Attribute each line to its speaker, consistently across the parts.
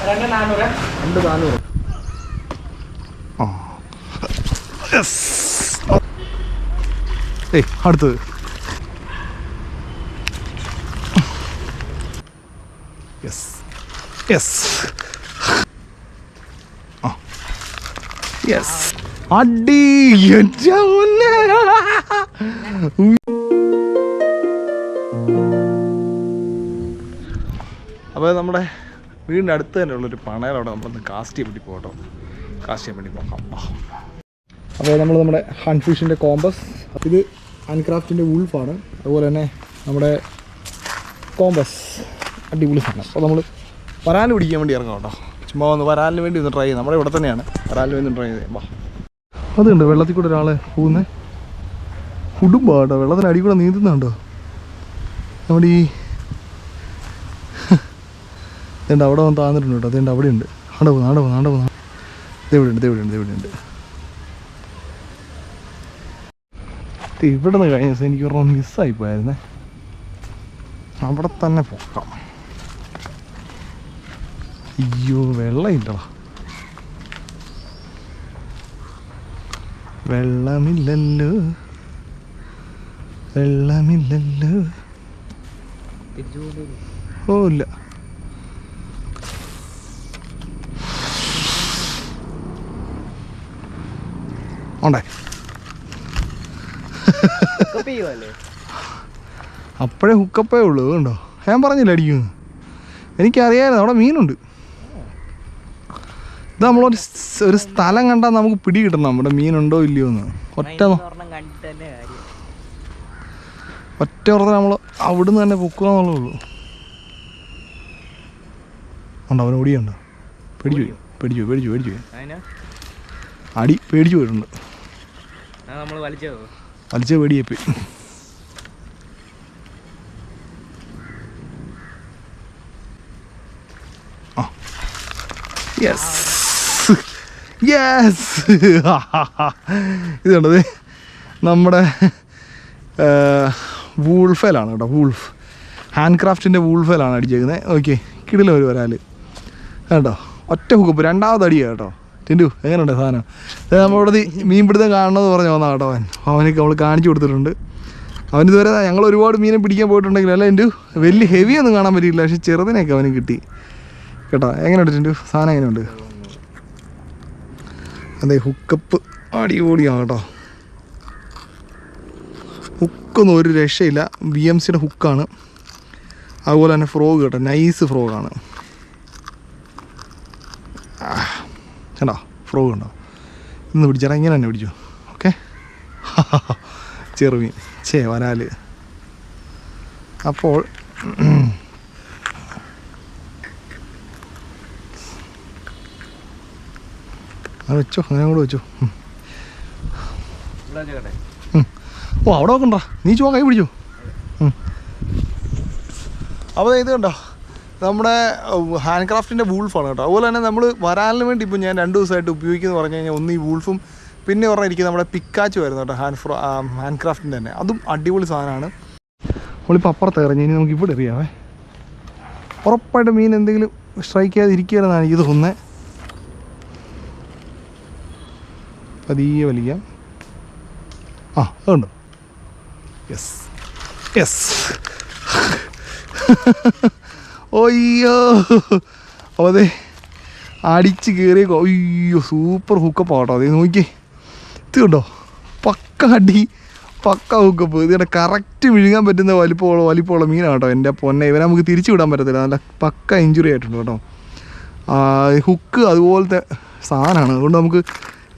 Speaker 1: 2,400. അടുത്തത് അടി. അപ്പോൾ നമ്മുടെ വീടിൻ്റെ അടുത്ത് തന്നെയുള്ളൊരു പണയിലവിടെ നമ്മളൊന്ന് കാസ്റ്റ് ചെയ്യാൻ വേണ്ടി പോകട്ടോ. കാസ്റ്റ് ചെയ്യാൻ വേണ്ടി നോക്കാം. അപ്പോൾ നമ്മൾ നമ്മുടെ ഹാൻഡ്ഫിഷിൻ്റെ കോമ്പസ്, ഇത് ഹാൻഡ്ക്രാഫ്റ്റിൻ്റെ വൂൾഫാണ്. അതുപോലെ തന്നെ നമ്മുടെ കോമ്പസ് അടിപൊളി സാധനം. അപ്പോൾ നമ്മൾ വരാൽ പിടിക്കാൻ വേണ്ടി ഇറങ്ങാം കേട്ടോ. ചുമ്മാ ഒന്ന് വരാലിന് വേണ്ടി ഒന്ന് ട്രൈ ചെയ്ത്, നമ്മുടെ ഇവിടെ തന്നെയാണ്, വരാലിന് വേണ്ടി ട്രൈ ചെയ്ത്. അതുണ്ട് വെള്ളത്തിൽ കൂടെ ഒരാൾ പോകുന്നത്, കുടുംബം കേട്ടോ. വെള്ളത്തിന് അടി കൂടെ നീന്തുന്നുണ്ടോ നമ്മുടെ ഈ ഇതുണ്ട്. അവിടെ വന്ന് താന്നിട്ടുണ്ട് കേട്ടോ. അതുണ്ട് അവിടെ ഉണ്ട്. അവിടെ പോകുന്നു. ഇതെവിടെയുണ്ട്. ഇവിടെ നിന്ന് കഴിഞ്ഞ ദിവസം എനിക്ക് ഒരെണ്ണം മിസ്സായിപ്പോയായിരുന്നേ. അവിടെ തന്നെ പൊക്കാം. അയ്യോ വെള്ളമില്ലടാ, വെള്ളമില്ലല്ലോ. ഓ ഇല്ല. ഉണ്ടേ അപ്പോഴേ ഹുക്കപ്പേ ഉള്ളൂ. കണ്ടോ, ഞാൻ പറഞ്ഞില്ല അടിക്കുന്നു. എനിക്കറിയാമായിരുന്നു അവിടെ മീനുണ്ട്. ഇത് നമ്മളൊരു സ്ഥലം കണ്ടാൽ നമുക്ക് പിടി കിട്ടണം നമ്മുടെ മീനുണ്ടോ ഇല്ലയോ എന്ന്. ഒറ്റ ഓർത്ത് നമ്മൾ അവിടുന്ന് തന്നെ പൊക്കുക എന്നുള്ളൂ. ഉണ്ടോ അവൻ ഓടിയുണ്ടോ? പേടിച്ചു അടി പേടിച്ചു പോയിട്ടുണ്ട്. വലിച്ച പേടിയായിപ്പോയി. ഇത് കണ്ടത് നമ്മുടെ വൂൾഫേലാണ് കേട്ടോ. വൂൾഫ് ഹാൻഡ് വൂൾഫേലാണ് അടിച്ചേക്കുന്നത്. ഓക്കെ, കിടില ഒരു വരാൽ കേട്ടോ. ഒറ്റ ഹുക്കപ്പ്, രണ്ടാമത് അടിയാണ് കേട്ടോ. ടിൻഡു എങ്ങനെയുണ്ട് സാധനം? നമ്മളിവിടെ മീൻ പിടുത്തം കാണണമെന്ന് പറഞ്ഞു വന്നാൽ കേട്ടോ. അവനൊക്കെ നമ്മൾ കാണിച്ചു കൊടുത്തിട്ടുണ്ട്. അവനിതുവരെ ഞങ്ങൾ ഒരുപാട് മീനെ പിടിക്കാൻ പോയിട്ടുണ്ടെങ്കിൽ അല്ല ടിൻഡു വലിയ ഹെവി ഒന്നും കാണാൻ പറ്റിയില്ല, പക്ഷെ ചെറുതിനൊക്കെ അവന് കിട്ടി കേട്ടോ. എങ്ങനെയുണ്ട് ടിൻഡു സാധനം? എങ്ങനെയുണ്ട്? അതെ, ഹുക്കപ്പ് അടിപൊളിയാണ് കേട്ടോ. ഹുക്കൊന്നും ഒരു രക്ഷയില്ല. BMCയുടെ ഹുക്കാണ്. അതുപോലെ തന്നെ ഫ്രോഗ് കേട്ടോ, നൈസ് ഫ്രോഗാണ് കേട്ടോ. ഫ്രോഗ് ഉണ്ടോ? ഇന്ന് പിടിച്ചാൽ ഇങ്ങനെ തന്നെ പിടിച്ചു. ഓക്കെ, ചെറുമീൻ വരാൽ. അപ്പോൾ അത് വെച്ചോ, അങ്ങനെ കൂടെ വെച്ചോ. ഓ അവിടെ നോക്കണ്ട, നീ ചുമ്മാ കൈ പിടിച്ചോ. അപ്പോൾ ഇത് കണ്ടോ നമ്മുടെ ഹാൻഡ് വൂൾഫാണ് കേട്ടോ. അതുപോലെ തന്നെ നമ്മൾ വരാലിന് വേണ്ടി ഇപ്പോൾ ഞാൻ 2 ദിവസമായിട്ട് ഉപയോഗിക്കുന്നത് പറഞ്ഞു കഴിഞ്ഞാൽ ഒന്ന് ഈ വൂൾഫും പിന്നെ പറഞ്ഞിരിക്കുന്നത് നമ്മുടെ പിക്കാച്ച് വരുന്നു കേട്ടോ. ഹാൻഡ് ക്രാഫ്റ്റിൻ്റെ തന്നെ, അതും അടിപൊളി സാധനമാണ്. നമ്മളിപ്പോൾ അപ്പുറത്ത് ഇറങ്ങി, ഇനി നമുക്ക് ഇവിടെ എറിയാവേ. ഉറപ്പായിട്ട് മീൻ എന്തെങ്കിലും സ്ട്രൈക്ക് ചെയ്യാതെ ഇരിക്കുകയെന്നാണ് എനിക്ക് തോന്നുന്നത്. പതിയെ വലിക്കാം. അതുണ്ടോ? യെസ് അയ്യോ, അപ്പോൾ അതെ അടിച്ച് കയറിയേക്കോ. അയ്യോ സൂപ്പർ ഹുക്കപ്പ് ആട്ടോ. അതേ നോക്കിയേ, ഇത് കണ്ടോ, പക്ക അടി, പക്ക ഹുക്കപ്പ്. ഇതിൻ്റെ കറക്റ്റ് വിഴുങ്ങാൻ പറ്റുന്ന വലിപ്പമുള്ള മീനാണ് കേട്ടോ. എൻ്റെ പൊന്നെ, ഇവനെ നമുക്ക് തിരിച്ചു വിടാൻ പറ്റത്തില്ല, നല്ല പക്ക ഇഞ്ചുറി ആയിട്ടുണ്ട് കേട്ടോ. ഹുക്ക് അതുപോലത്തെ സാധനമാണ്. അതുകൊണ്ട് നമുക്ക്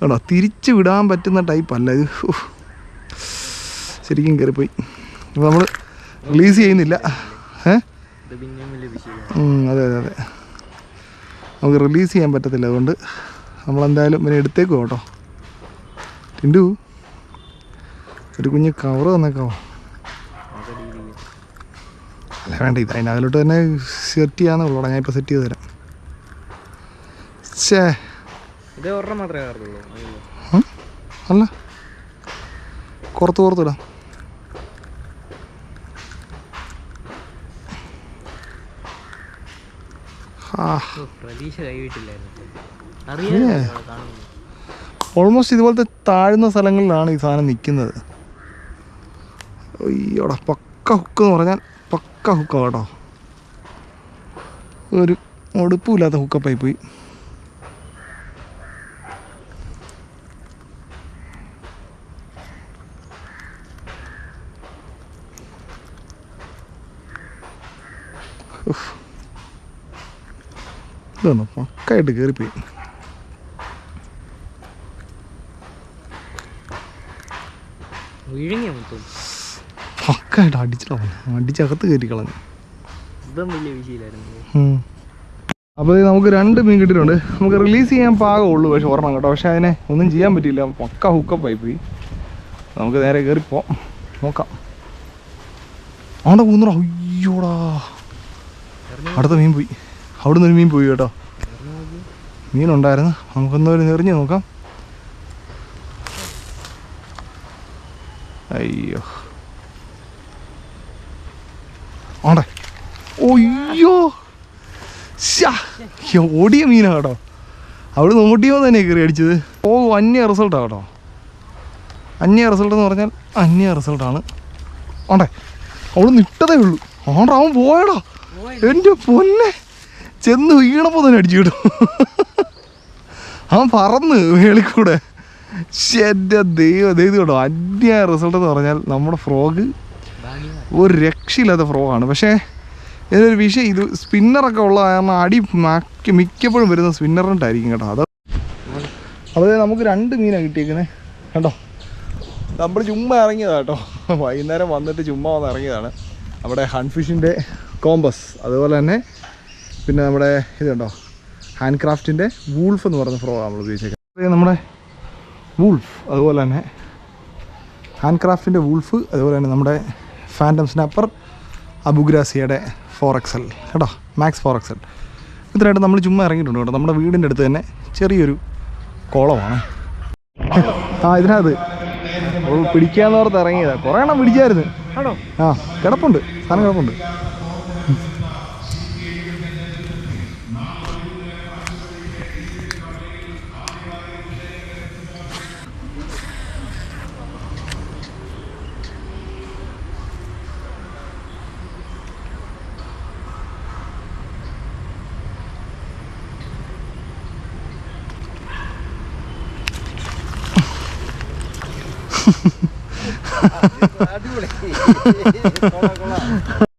Speaker 1: കേട്ടോ തിരിച്ച് വിടാൻ പറ്റുന്ന ടൈപ്പല്ല ഇത്. ശരിക്കും കയറിപ്പോയി. അപ്പോൾ നമ്മൾ റിലീസ് ചെയ്യുന്നില്ല. അതെ, നമുക്ക് റിലീസ് ചെയ്യാൻ പറ്റത്തില്ല. അതുകൊണ്ട് നമ്മളെന്തായാലും ഇവനെ എടുത്തേക്കും കേട്ടോ. ടിൻഡു ഒരു കുഞ്ഞ് കവറ് തന്നേക്കാവോ? അല്ല വേണ്ട, ഇത് അതിനകത്തോട്ട് തന്നെ സെറ്റ് ചെയ്യാന്നുള്ളൂടാ. ഞാൻ ഇപ്പോൾ സെറ്റ് ചെയ്ത് തരാം. അല്ല പുറത്തിടാം. ഓൾമോസ്റ്റ് ഇതുപോലത്തെ താഴ്ന്ന സ്ഥലങ്ങളിലാണ് ഈ സാധനം നിൽക്കുന്നത്. അയ്യോടാ, പക്ക ഹുക്ക് എന്ന് പറഞ്ഞാൽ പക്ക ഹുക്കാണ് കേട്ടോ. ഒരു ഒടുപ്പില്ലാത്ത ഹുക്കപ്പായി പോയി. ഇതൊന്ന് പക്കായിട്ട് കയറിപ്പോയി. പക്കായിട്ട് അടിച്ചകത്ത് കയറ്റി കളഞ്ഞു. അപ്പോൾ നമുക്ക് 2 മീൻ കിട്ടിയിട്ടുണ്ട്. നമുക്ക് റിലീസ് ചെയ്യാൻ പാകമുള്ളൂ, പക്ഷെ ഓർമ്മ കേട്ടോ. പക്ഷെ അതിനെ ഒന്നും ചെയ്യാൻ പറ്റിയില്ല, പക്ക ഹുക്കപ്പായി പോയി. നമുക്ക് നേരെ കയറിപ്പോ നോക്കാം. അവിടെ പോകുന്നോ? അയ്യോടാ, അടുത്ത മീൻ പോയി. അവിടെ നിന്നൊരു മീൻ പോയി കേട്ടോ. മീനുണ്ടായിരുന്നു, നമുക്കൊന്നൊരു എറിഞ്ഞ് നോക്കാം. അയ്യോ, ആണ്ടേ, ഓയ്യോ, ഓടിയ മീനാണ് കേട്ടോ. അവിടെ നിന്ന് ഓടിയോ തന്നെ കയറി അടിച്ചത്. ഓ, അന്യ റിസൾട്ടാണ് കേട്ടോ. അന്യ റിസൾട്ട് എന്ന് പറഞ്ഞാൽ അന്യ റിസൾട്ടാണ്. ആണ്ടേ, അവിടെ നിട്ടതേ ഉള്ളൂ. ആണ്ടാ, അവൻ പോയടാ. എൻ്റെ പൊന്നെ, ചെന്ന് വീണപ്പോൾ തന്നെ അടിച്ചു കിട്ടും. അവൻ പറന്ന് വേളിക്കൂടെ. എൻ്റെ ദൈവം കേട്ടോ. അന്യ റിസൾട്ട് എന്ന് പറഞ്ഞാൽ നമ്മുടെ ഫ്രോഗ് ഒരു രക്ഷയില്ലാത്ത ഫ്രോഗാണ്. പക്ഷേ ഇതൊരു വിഷയം, ഇത് സ്പിന്നറൊക്കെ ഉള്ള കാരണം അടി മിക്കപ്പോഴും വരുന്ന സ്പിന്നറിൻ്റായിരിക്കും കേട്ടോ. അതെ, നമുക്ക് 2 മീനാണ് കിട്ടിയേക്കുന്നത് കേട്ടോ. നമ്മൾ ചുമ്മാ ഇറങ്ങിയതാണ് കേട്ടോ. വൈകുന്നേരം വന്നിട്ട് ചുമ്മാ വന്ന് ഇറങ്ങിയതാണ്. നമ്മുടെ ഹൺഫിഷിൻ്റെ കോമ്പസ്, അതുപോലെ തന്നെ പിന്നെ നമ്മുടെ ഇതുണ്ടോ ഹാൻഡ് ക്രാഫ്റ്റിൻ്റെ വൂൾഫ് എന്ന് പറയുന്ന ഫ്രോഗാണ് നമ്മൾ ഉപയോഗിച്ചേക്കുന്നത്. നമ്മുടെ വൂൾഫ്, അതുപോലെ തന്നെ ഹാൻഡ് ക്രാഫ്റ്റിൻ്റെ വൂൾഫ്, അതുപോലെ തന്നെ നമ്മുടെ ഫാൻറ്റം സ്നാപ്പർ അബുഗ്രാസിയുടെ 4XL കേട്ടോ, മാക്സ് 4XL. ഇത്രയായിട്ട് നമ്മൾ ചുമ്മാ ഇറങ്ങിയിട്ടുണ്ട് കേട്ടോ. നമ്മുടെ വീടിൻ്റെ അടുത്ത് തന്നെ ചെറിയൊരു കുളമാണ്. ഇതിനകത്ത് പിടിക്കാന്ന് ഓർത്ത് ഇറങ്ങിയതാണ്. കുറേ എണ്ണം പിടിച്ചായിരുന്നു. കിടപ്പുണ്ട്, സാധനം കിടപ്പുണ്ട്.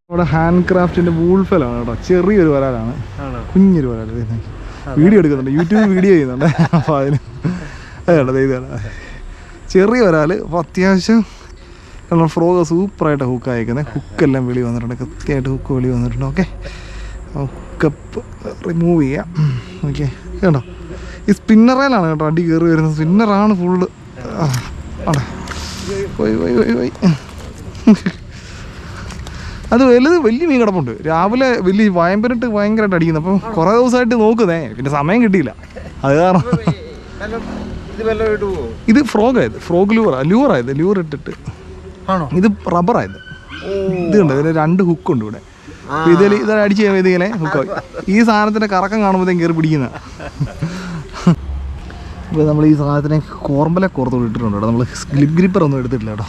Speaker 1: നമ്മുടെ ഹാൻഡ് ക്രാഫ്റ്റിന്റെ വൂൾഫലാണ് കേട്ടോ. ചെറിയൊരു വരാലാണ്, കുഞ്ഞൊരു വരാൽ. വീഡിയോ എടുക്കുന്നുണ്ട്, യൂട്യൂബ് വീഡിയോ ചെയ്യുന്നുണ്ട്. അപ്പോൾ അതിന് ഇതാണ് ചെറിയ വരാൽ. അപ്പോൾ അത്യാവശ്യം ഫ്രോഗ് സൂപ്പറായിട്ട് ഹുക്ക് അയക്കുന്നത്. ഹുക്കെല്ലാം വെളി വന്നിട്ടുണ്ട്, കൃത്യമായിട്ട് ഹുക്ക് വെളി വന്നിട്ടുണ്ട്. ഓക്കെ, ഹുക്കപ്പ് റിമൂവ് ചെയ്യാം. ഓക്കെ, കേട്ടോ. ഈ സ്പിന്നറേലാണ് കേട്ടോ അടി കയറി വരുന്നത്. സ്പിന്നറാണ് ഫുള്ള്. ആണേ, അത് വലിയ മീൻ കിടപ്പുണ്ട്. രാവിലെ വലിയ വയമ്പനിട്ട് ഭയങ്കരമായിട്ട് അടിക്കുന്നു. അപ്പം കുറേ ദിവസമായിട്ട് നോക്കുന്നേ, പിന്നെ സമയം കിട്ടിയില്ല. അത് കാരണം ഇത് ഫ്രോഗ് ലൂറായത്. ലൂർ ഇട്ടിട്ട് ഇത് റബ്ബറായത്. ഇത് കണ്ടോ, ഇതിന് 2 ഹുക്കുണ്ട് ഇവിടെ. ഇതിൽ അടിച്ച് കഴിയുമ്പോൾ ഇതിങ്ങനെ ഹുക്കായി. ഈ സാധനത്തിൻ്റെ കറക്കം കാണുമ്പോഴത്തേക്കും കയറി പിടിക്കുന്ന. ഇപ്പോൾ നമ്മൾ ഈ സാധനത്തിനെ കോർമ്പലെ കോർത്തോട് ഇട്ടിട്ടുണ്ട് കേട്ടോ. നമ്മൾ ഗ്ലിപ്പ് ഗ്രിപ്പർ ഒന്നും എടുത്തിട്ടില്ല കേട്ടോ.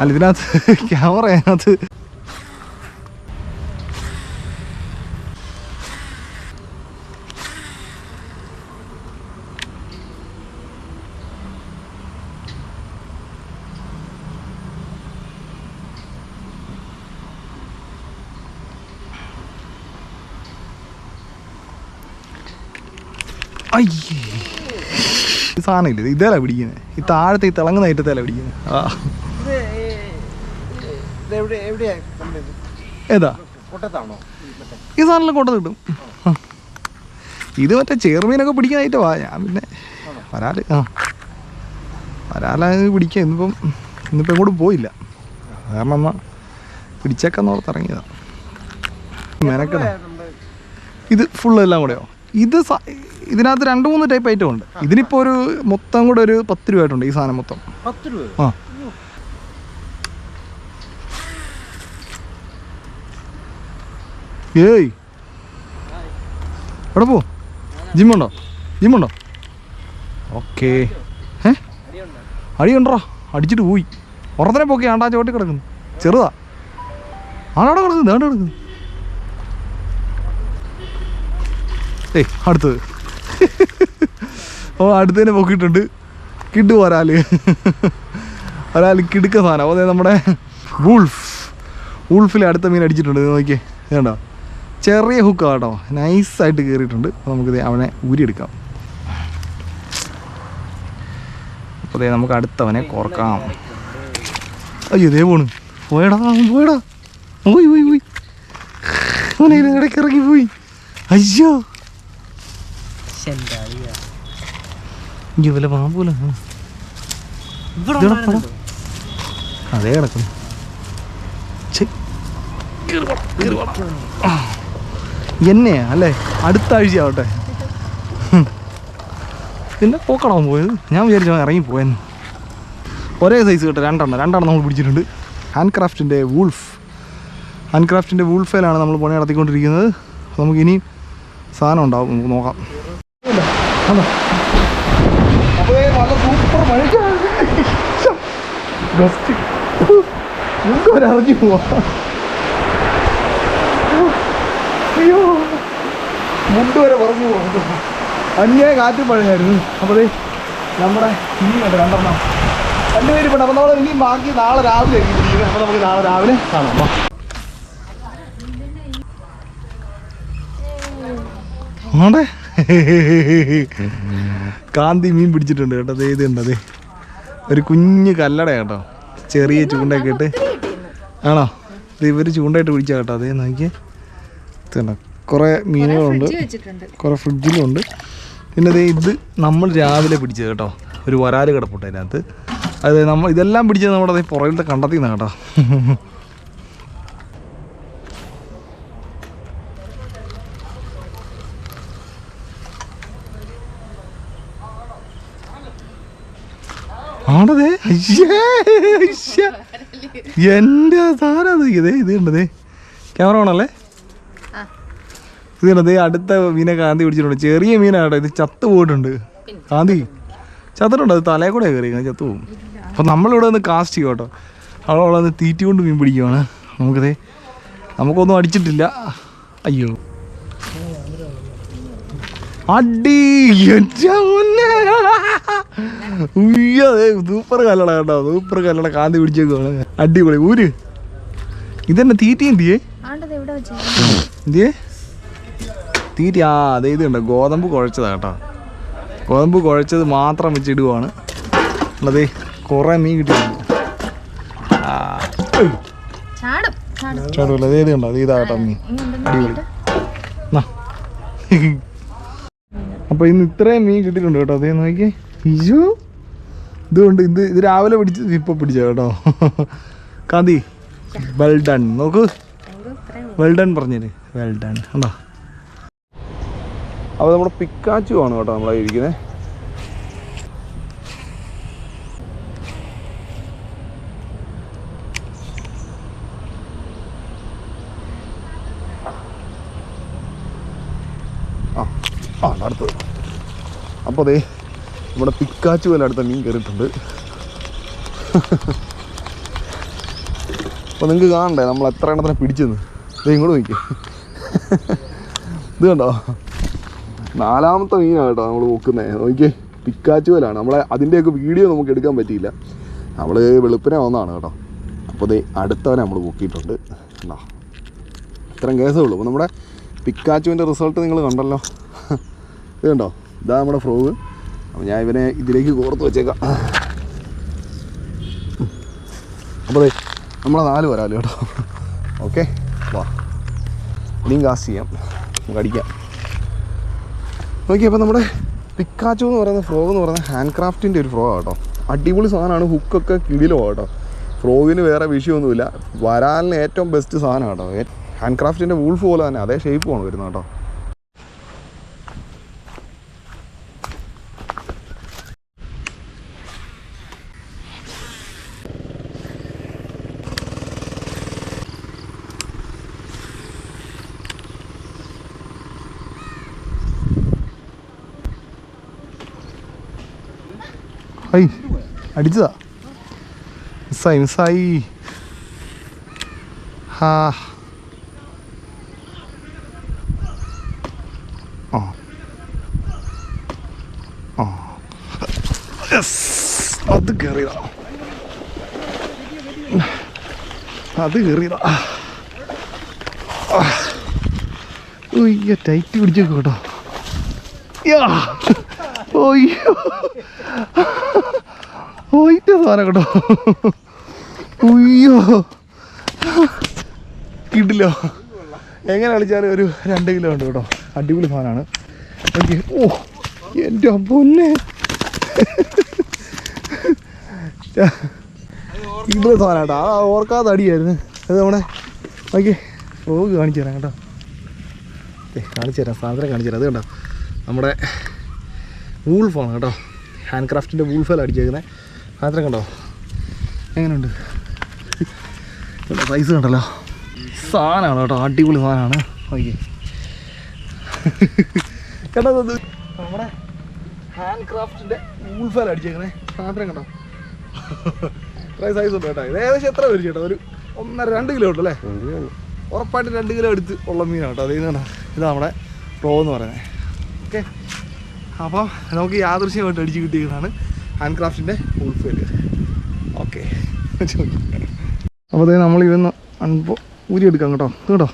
Speaker 1: അല്ല, ഇതിനകത്ത് ക്യാമറ അതിനകത്ത് അയ്യേ, ഈ സാധനം ഇല്ല, ഇതേല പിടിക്കുന്നത്. ഈ താഴത്തെ ഈ തിളങ്ങുന്ന ഐറ്റത്തേല പിടിക്കുന്നത്. ഏതാ ഈ സാധനം കൊണ്ടത് കിട്ടും. ഇത് മറ്റേ ചെറുമീനൊക്കെ പിടിക്കുന്ന ഐറ്റമാ. ഞാൻ പിന്നെ വരാല് വരാല പിടിക്കാം. ഇന്നിപ്പോൾ എങ്ങോട്ടും പോയില്ല, കാരണം എന്നാൽ പിടിച്ചേക്കാന്ന് ഓർത്ത് ഇറങ്ങിയതാണ്. മെനക്കട ഇത് ഫുള്ള് എല്ലാം കൂടെയോ. ഇതിനകത്ത് 2-3 ടൈപ്പ് ഐറ്റം ഉണ്ട്. ഇതിനിപ്പോൾ ഒരു മൊത്തം കൂടെ ഒരു 10 രൂപ ആയിട്ടുണ്ട് ഈ സാധനം മൊത്തം. 10 രൂപ? ആ, ഏയ് എവിടെ പോ? ജിമ്മുണ്ടോ? ഓക്കേ. അടിയുണ്ടോ? അടിച്ചിട്ട് പോയി. ഉറത്തനെ പോക്കി ആണ്ടാ ചോട്ടി കിടക്കുന്നു. ചെറുതാ ആണവിടെ കിടക്കുന്നു. വേണ്ട കിടക്കുന്നു. അടുത്തത് അടുത്തതിനെ പൊക്കിയിട്ടുണ്ട്. കിട്ടു ഒരാൾ കിടുക്ക സാധനം. അതെ നമ്മുടെ വൂൾഫിൽ അടുത്ത മീൻ അടിച്ചിട്ടുണ്ട്. നോക്കിയേ വേണ്ടോ? ചെറിയ ഹുക്കാണ് കേട്ടോ. നൈസായിട്ട് കയറിയിട്ടുണ്ട്. അപ്പോൾ നമുക്കിത് അവനെ ഊരിയെടുക്കാം. അപ്പോൾ അതേ നമുക്ക് അടുത്തവനെ കോർക്കാം. അയ്യോ ഇതേ പോണ്. പോയി അവനെ ഇടയ്ക്ക് ഇറങ്ങിപ്പോയി. അയ്യോ വല്ല പാമ്പൂല അതേ കിടക്കുന്നു. എന്നെയാ അല്ലേ? അടുത്ത ആഴ്ച ആവട്ടെ. പിന്നെ പോക്കണോ പോയത്? ഞാൻ വിചാരിച്ചോ ഇറങ്ങിപ്പോയെന്ന്. ഒരേ സൈസ് കേട്ടോ. രണ്ടെണ്ണം നമ്മൾ പിടിച്ചിട്ടുണ്ട്. ഹാൻഡ് ക്രാഫ്റ്റിൻ്റെ വൂൾഫേലാണ് നമ്മൾ പണി നടത്തിക്കൊണ്ടിരിക്കുന്നത്. നമുക്ക് ഇനിയും സാധനം ഉണ്ടാവും. നമുക്ക് നോക്കാം. അപ്പോൾ നല്ല സൂപ്പർ മഴയ്ക്കാണ്. ഇറങ്ങി പോവാ. അയ്യോ മുണ്ട് വരെ പറഞ്ഞു പോകുന്നു. അന്യായ കാറ്റ് മഴയായിരുന്നു. അപ്പോൾ നമ്മുടെ ഇനി കണ്ടോ 2 രണ്ടുപേരും പെട്ടെന്ന്. അപ്പോൾ നമ്മൾ ഇനിയും ബാക്കി നാളെ രാവിലെ ആയിരിക്കും. അപ്പോൾ നമുക്ക് നാളെ രാവിലെ കാണാം. ആണ്ടേ കാന്തി മീൻ പിടിച്ചിട്ടുണ്ട് കേട്ടോ. അതേ ഇത് ഉണ്ട്. അതെ ഒരു കുഞ്ഞ് കല്ലട കേട്ടോ. ചെറിയ ചൂണ്ടയൊക്കെ ഇട്ട് ആണോ? ഇത് ഇവർ ചൂണ്ടയിട്ട് പിടിച്ചാൽ കേട്ടോ. അതേ നോക്കിയേ ഇതുണ്ടോ. കുറേ മീനുകളുണ്ട്. കുറേ ഫ്രിഡ്ജിലുണ്ട്. പിന്നെ അതേ ഇത് നമ്മൾ രാവിലെ പിടിച്ചത് കേട്ടോ. ഒരു വരാല് കിടപ്പുണ്ട് അതിനകത്ത്. അത് നമ്മൾ ഇതെല്ലാം പിടിച്ചത് നമ്മുടെ അതേ പുറകിലത്തെ കണ്ടെത്തി നിന്നാണ് കേട്ടോ. ആണതേ എൻ്റെ സാധനം. ഇതേ ഇത് കണ്ടതേ ക്യാമറ ആണല്ലേ? ഇത് കണ്ടതേ അടുത്ത മീനെ കാന്തി പിടിച്ചിട്ടുണ്ട്. ചെറിയ മീനാട്ടോ. ഇത് ചത്തു പോയിട്ടുണ്ട്. കാന്തി ചത്തിട്ടുണ്ട്. അത് തലയിൽ കൂടെ കയറി ചത്തു പോകും. അപ്പം നമ്മളിവിടെ നിന്ന് കാസ്റ്റ് ചെയ്യും കേട്ടോ. അവിടെ വന്ന് തീറ്റി കൊണ്ട് മീൻ പിടിക്കുവാണ്. നമുക്കൊന്നും അടിച്ചിട്ടില്ല. അയ്യോ അടി സൂപ്പർ കല്ലട കേട്ടോ. സൂപ്പർ കല്ലട കാന്തി പിടിച്ചേക്കുവാണ്. അടിപൊളി. ഊര് ഇതന്നെ തീറ്റി എന്തിയേ തീറ്റി. അതെ ഇത് കണ്ടോ. ഗോതമ്പ് കുഴച്ചതാ കേട്ടോ. ഗോതമ്പ് കുഴച്ചത് മാത്രം വെച്ചിടുവാണ്. അതെ കുറേ മീൻ കിട്ടിയിട്ടുണ്ട്. ചാടുമല്ലോ. അതേ ഇത് കണ്ടോ. അത് ഇതാ കേട്ടോ മീൻ. അടിപൊളി. അപ്പോൾ ഇന്ന് ഇത്രയും മീൻ കിട്ടിയിട്ടുണ്ട് കേട്ടോ. അതേ നോക്കിയേ. അയ്യോ ഇതുകൊണ്ട് ഇത് രാവിലെ പിടിച്ച് ഇപ്പോൾ പിടിച്ച കേട്ടോ. കാന്തി വെൽ ഡൺ. നോക്ക് വെൽ ഡൺ പറഞ്ഞേര്. വെൽ ഡൺ കണ്ടോ. അപ്പോൾ നമ്മുടെ പിക്കാച്ചു ആണ് കേട്ടോ നമ്മളെ ഇരിക്കുന്നത്. അടുത്തത്. അപ്പോൾ അതേ നമ്മുടെ പിക്കാച്ചു പോലെ അടുത്ത മീൻ കയറിയിട്ടുണ്ട്. അപ്പോൾ നിങ്ങൾക്ക് കാണണ്ടേ നമ്മൾ എത്ര എണ്ണത്തിനെ പിടിച്ചെന്ന്. ഇത് ഇങ്ങോട്ട് നോക്കി. ഇത് കണ്ടോ 4ാമത്തെ മീനാണ് കേട്ടോ നമ്മൾ നോക്കുന്നത്. നോക്കിയേ പിക്കാച്ചു പോലാണ്. നമ്മളെ അതിൻ്റെയൊക്കെ വീഡിയോ നമുക്ക് എടുക്കാൻ പറ്റിയില്ല. നമ്മൾ വെളുപ്പിനെ വന്നതാണ് കേട്ടോ. അപ്പോൾ അതേ അടുത്തവനെ നമ്മൾ പൊക്കിയിട്ടുണ്ട്. കണ്ടോ ഇത്രയും കേസേ ഉള്ളൂ. അപ്പോൾ നമ്മുടെ പിക്കാച്ചുവിൻ്റെ റിസൾട്ട് നിങ്ങൾ കണ്ടല്ലോ. ഇത് കണ്ടോ. ഇതാ നമ്മുടെ ഫ്രോഗ്. അപ്പോൾ ഞാൻ ഇവനെ ഇതിലേക്ക് കോർത്ത് വെച്ചേക്കാം. അപ്പോൾ നമ്മളെ 4 വരാല് കേട്ടോ. ഓക്കെ വാ ഇനിയും കാസ്റ്റ് ചെയ്യാം. നമുക്ക് അടിക്കാം. ഓക്കെ അപ്പോൾ നമ്മുടെ പിക്കാച്ചു എന്ന് പറയുന്ന ഫ്രോഗ് എന്ന് പറയുന്നത് ഹാൻഡ് ക്രാഫ്റ്റിൻ്റെ ഒരു ഫ്രോഗാണ് കേട്ടോ. അടിപൊളി സാധനമാണ്. ഹുക്കൊക്കെ കിടിലോ കേട്ടോ. ഫ്രോഗിന് വേറെ വിഷയമൊന്നുമില്ല. വരാലിന് ഏറ്റവും ബെസ്റ്റ് സാധനമാണ് കേട്ടോ. ഹാൻഡ് ക്രാഫ്റ്റിൻ്റെ വൂൾഫ് പോലെ തന്നെ അതേ ഷേപ്പുമാണ് വരുന്നത് കേട്ടോ. ഐ അടിച്ചതാ, മിസ്സായി. ഹാ ആ ആ യെസ്, അത് കയറിയതാ, ടൈറ്റ് പിടിച്ചേക്കും കേട്ടോ. ഓയ്യോ പോയിട്ട് സാധനം കേട്ടോ. ഉയ്യോ കിട്ടില്ലോ. എങ്ങനെ കളിച്ചാലും ഒരു 2 കിലോ ഉണ്ട് കേട്ടോ. അടിപൊളി സാധനമാണ്. എനിക്ക് ഓ എൻ്റെ പൊന്നെ കിട്ടുന്ന സാധനം കേട്ടോ. ആ ഓർക്കാതെ അടിയായിരുന്നു അത്. നമ്മുടെ ഓക്കെ ഫ്രോഗ് കാണിച്ചു തരാം കേട്ടോ. കാണിച്ചു തരാം, സാധനം കാണിച്ചു തരാം. അത് കണ്ടോ, നമ്മുടെ വൂൾഫാണ് കേട്ടോ. ഹാൻഡ് ക്രാഫ്റ്റിൻ്റെ വൂൾഫെല്ലാം അടിച്ചേക്കുന്നത്. സാധനം കണ്ടോ എങ്ങനെയുണ്ട്, സൈസ് കണ്ടല്ലോ. സാധനമാണ് കേട്ടോ, അടിപൊളി സാധനമാണ്. ഓക്കെ കേട്ടോ, നമ്മുടെ ഹാൻഡ് ക്രാഫ്റ്റിൻ്റെ വൂൾഫെല്ലാം അടിച്ചേക്കുന്നത്. സാധനം കണ്ടോ, ഇത്രയും സൈസ് ഉണ്ട് കേട്ടോ. ഇത് ഏകദേശം എത്ര വരും ചേട്ടാ? ഒരു 1.5-2 കിലോ ഉണ്ടല്ലേ? ഉറപ്പായിട്ട് 2 കിലോ എടുത്ത് ഉള്ള മീനാണ് കേട്ടോ. അത് ഇതാണ്, ഇതാണ് നമ്മുടെ റോ എന്ന് പറയുന്നത്. ഓക്കെ, അപ്പോൾ നമുക്ക് യാദൃശ്യമായിട്ട് അടിച്ച് കിട്ടിയതാണ് ഹാൻഡ് ക്രാഫ്റ്റിൻ്റെ വൂൾഫെല്. ഓക്കെ, അപ്പോൾ അതായത് നമ്മൾ ഇതൊന്ന് ഊരിയെടുക്കാം കേട്ടോ. കേട്ടോ,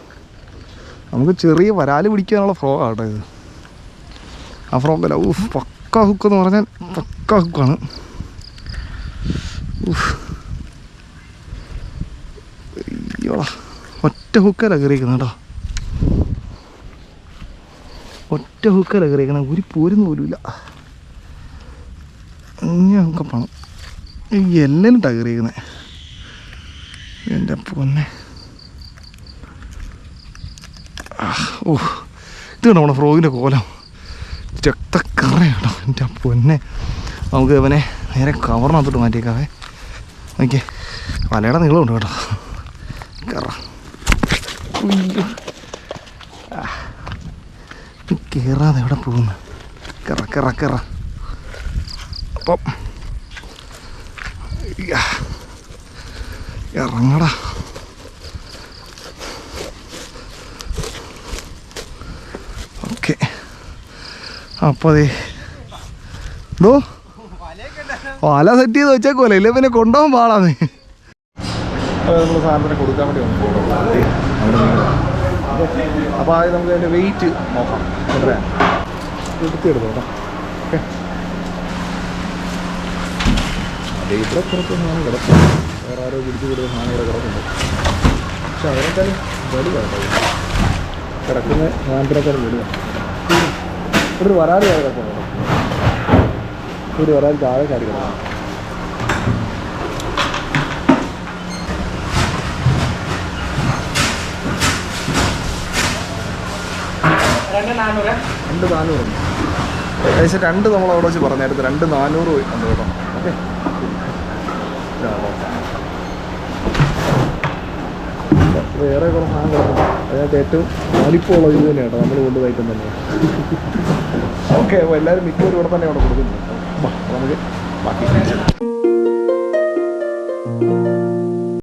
Speaker 1: നമുക്ക് ചെറിയ വരാല് പിടിക്കാനുള്ള ഫ്രോഗാണ് കേട്ടോ ഇത്. ആ ഫ്രോഗല്ല, പക്ക ഹുക്ക് എന്ന് പറഞ്ഞാൽ പക്ക ഹുക്കാണ്. അയ്യോടാ, ഒറ്റ ഹുക്കല്ല കയറിയിരിക്കുന്നത് കേട്ടോ. ഒറ്റ ഹുക്കല്ല കയറിയിരിക്കണം, ഒരു പോരുന്ന പോലുമില്ല. ഇങ്ങനെ ഹുക്കപ്പാണ് ഈ എല്ലിട്ടാണ് കയറിയിരിക്കുന്നത്. എൻ്റെ പൊന്നെ, ഓ ഇത് കണ്ടോ നമ്മുടെ ഫ്രോഗിൻ്റെ കോലം, രക്തക്കറ കേട്ടോ. എൻ്റെ പൊന്നെ, നമുക്ക് ഇവനെ നേരെ കവറിനകത്തോട്ട് മാറ്റിയേക്കാവേ. ഓക്കെ, വലയുടെ നീളമുണ്ട് കേട്ടോ. കറ കയറാതെ എവിടെ പോകുന്നു? കറ കറ കറ. അപ്പം ഇറങ്ങടാ. ഓക്കെ, അപ്പോൾ അതെ ഡോ വല സെറ്റ് ചെയ്ത് വെച്ചേക്കുമല്ലേ, ഇല്ലേ പിന്നെ കൊണ്ടുപോകാൻ പാടാന്ന്. നമ്മൾ സാധനത്തിന് കൊടുക്കാൻ വേണ്ടി വന്നു. അപ്പോൾ ആദ്യം നമുക്ക് അതിൻ്റെ വെയിറ്റ് നോക്കാം. എത്രയാണ് എടുത്തെടുത്തു കേട്ടോ. ഓക്കെ, അതെ ഇവിടെ കുറച്ച് സാധനം കിടക്കും. വേറെ ആരോ പിടിച്ച് കൊടുത്ത സാധനം ഇവിടെ കിടക്കുന്നുണ്ട്. പക്ഷെ അതിനേക്കാളും വലുതാണ് കേട്ടോ കിടക്കുന്ന സാധനത്തിനേക്കാളും വലുതാണ്. ഇവിടെ ഒരു വരാൽ താഴെ കിടക്കണം കേട്ടോ. ഒരു വരാൽ താഴെ ചാടി കിടക്കണം. രണ്ട് 400 ഏകദേശം 2 നമ്മൾ അവിടെ വെച്ച് പറഞ്ഞായിരുന്നു. 2,400 ഉണ്ട് കേട്ടോ. ഓക്കെ, വേറെ കുറേ സാധനം കിടക്കും. അതിനകത്ത് ഏറ്റവും വലിപ്പമുള്ള ഇത് തന്നെയാണ് കേട്ടോ നമ്മൾ കൊണ്ടുപോയിട്ടും തന്നെ. ഓക്കെ, അപ്പോൾ എല്ലാവരും മിക്കവരും ഇവിടെ തന്നെ അവിടെ കൊടുക്കുന്നുണ്ട്. നമുക്ക് ബാക്കി